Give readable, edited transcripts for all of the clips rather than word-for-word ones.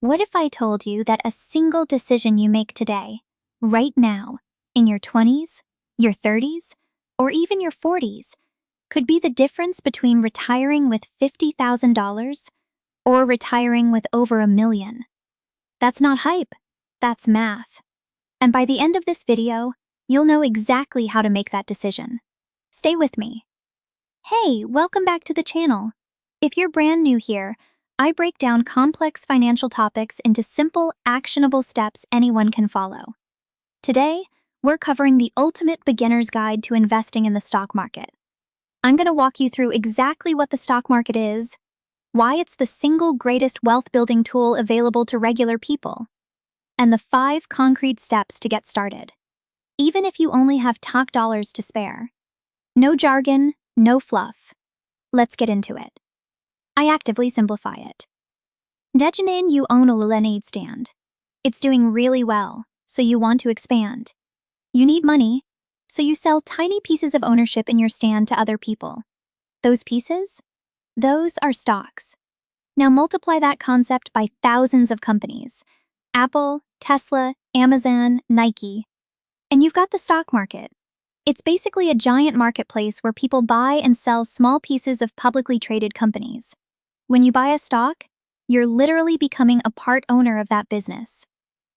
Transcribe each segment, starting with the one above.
What if I told you that a single decision you make today, right now, in your 20s, your 30s, or even your 40s, could be the difference between retiring with $50,000 or retiring with over $1 million? That's not hype, that's math. And by the end of this video, you'll know exactly how to make that decision. Stay with me. Hey, welcome back to the channel. If you're brand new here, I break down complex financial topics into simple, actionable steps anyone can follow. Today, we're covering the ultimate beginner's guide to investing in the stock market. I'm going to walk you through exactly what the stock market is, why it's the single greatest wealth-building tool available to regular people, and the 5 concrete steps to get started, even if you only have top dollars to spare. No jargon, no fluff. Let's get into it. I actively simplify it. Imagine you own a lemonade stand. It's doing really well, so you want to expand. You need money, so you sell tiny pieces of ownership in your stand to other people. Those pieces? Those are stocks. Now multiply that concept by thousands of companies. Apple, Tesla, Amazon, Nike. And you've got the stock market. It's basically a giant marketplace where people buy and sell small pieces of publicly traded companies. When you buy a stock, you're literally becoming a part owner of that business.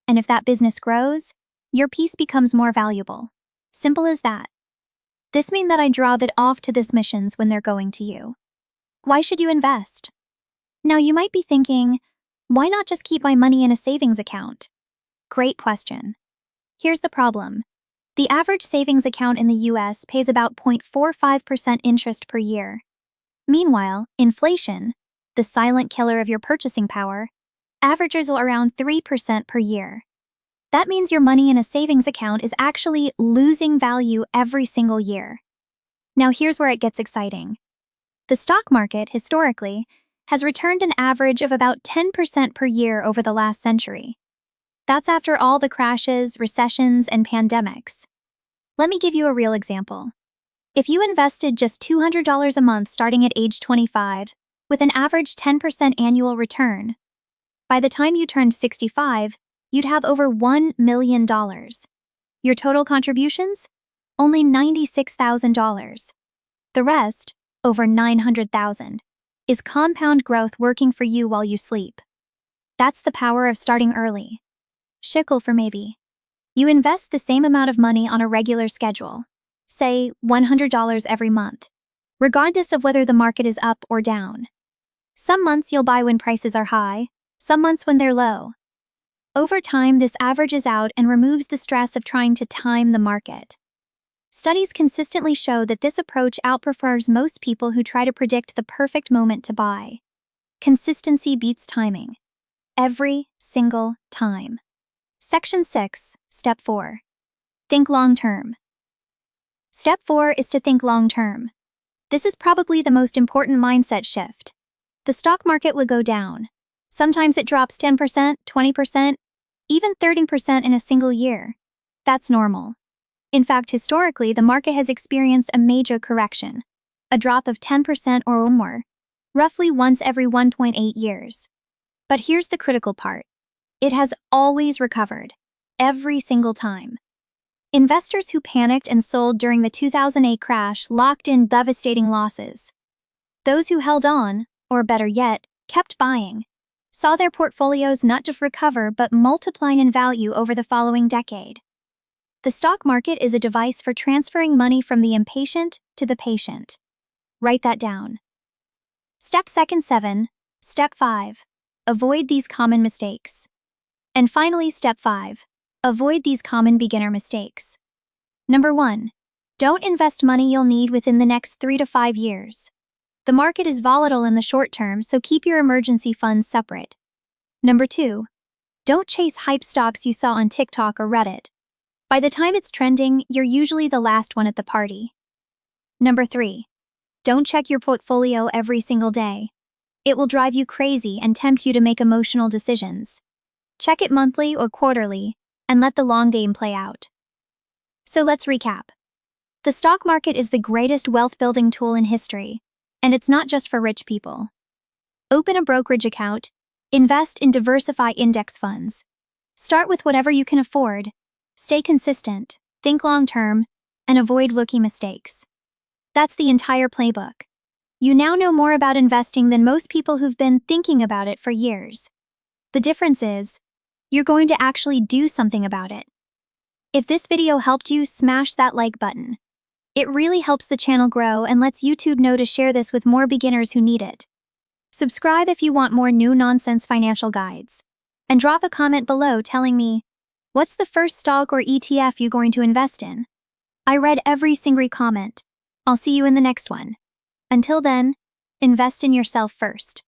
And if that business grows, your piece becomes more valuable. Simple as that. This means that I drop it off to the missions when they're going to you. Why should you invest? Now you might be thinking, why not just keep my money in a savings account? Great question. Here's the problem. The average savings account in the US pays about 0.45% interest per year. Meanwhile, inflation, the silent killer of your purchasing power, averages around 3% per year. That means your money in a savings account is actually losing value every single year. Now here's where it gets exciting. The stock market, historically, has returned an average of about 10% per year over the last century. That's after all the crashes, recessions, and pandemics. Let me give you a real example. If you invested just $200 a month starting at age 25, with an average 10% annual return, by the time you turned 65, you'd have over $1 million. Your total contributions? Only $96,000. The rest, over $900,000, is compound growth working for you while you sleep. That's the power of starting early. Shekel for maybe. You invest the same amount of money on a regular schedule, say $100 every month, regardless of whether the market is up or down. Some months you'll buy when prices are high, some months when they're low. Over time, this averages out and removes the stress of trying to time the market. Studies consistently show that this approach outperforms most people who try to predict the perfect moment to buy. Consistency beats timing. Every single time. Section 6, Step 4. Think long-term. Step 4 is to think long-term. This is probably the most important mindset shift. The stock market will go down. Sometimes it drops 10%, 20%, even 30% in a single year. That's normal. In fact, historically, the market has experienced a major correction, a drop of 10% or more, roughly once every 1.8 years. But here's the critical part. It has always recovered, every single time. Investors who panicked and sold during the 2008 crash locked in devastating losses. Those who held on, or better yet, kept buying, saw their portfolios not just recover but multiplying in value over the following decade. The stock market is a device for transferring money from the impatient to the patient. Write that down. Step 7. Step 5. Avoid these common mistakes. And finally, Step 5. Avoid these common beginner mistakes. Number 1. Don't invest money you'll need within the next 3 to 5 years. The market is volatile in the short term, so keep your emergency funds separate. Number 2. Don't chase hype stocks you saw on TikTok or Reddit. By the time it's trending, you're usually the last one at the party. Number 3. Don't check your portfolio every single day. It will drive you crazy and tempt you to make emotional decisions. Check it monthly or quarterly, and let the long game play out. So let's recap. The stock market is the greatest wealth-building tool in history, and it's not just for rich people. Open a brokerage account, Invest in diversified index funds. Start with whatever you can afford. Stay consistent, think long-term, and avoid rookie mistakes. That's the entire playbook. You now know more about investing than most people who've been thinking about it for years. The difference is, you're going to actually do something about it. If this video helped you, smash that like button. It really helps the channel grow and lets YouTube know to share this with more beginners who need it. Subscribe if you want more no-nonsense financial guides. And drop a comment below telling me, what's the first stock or ETF you're going to invest in? I read every single comment. I'll see you in the next one. Until then, invest in yourself first.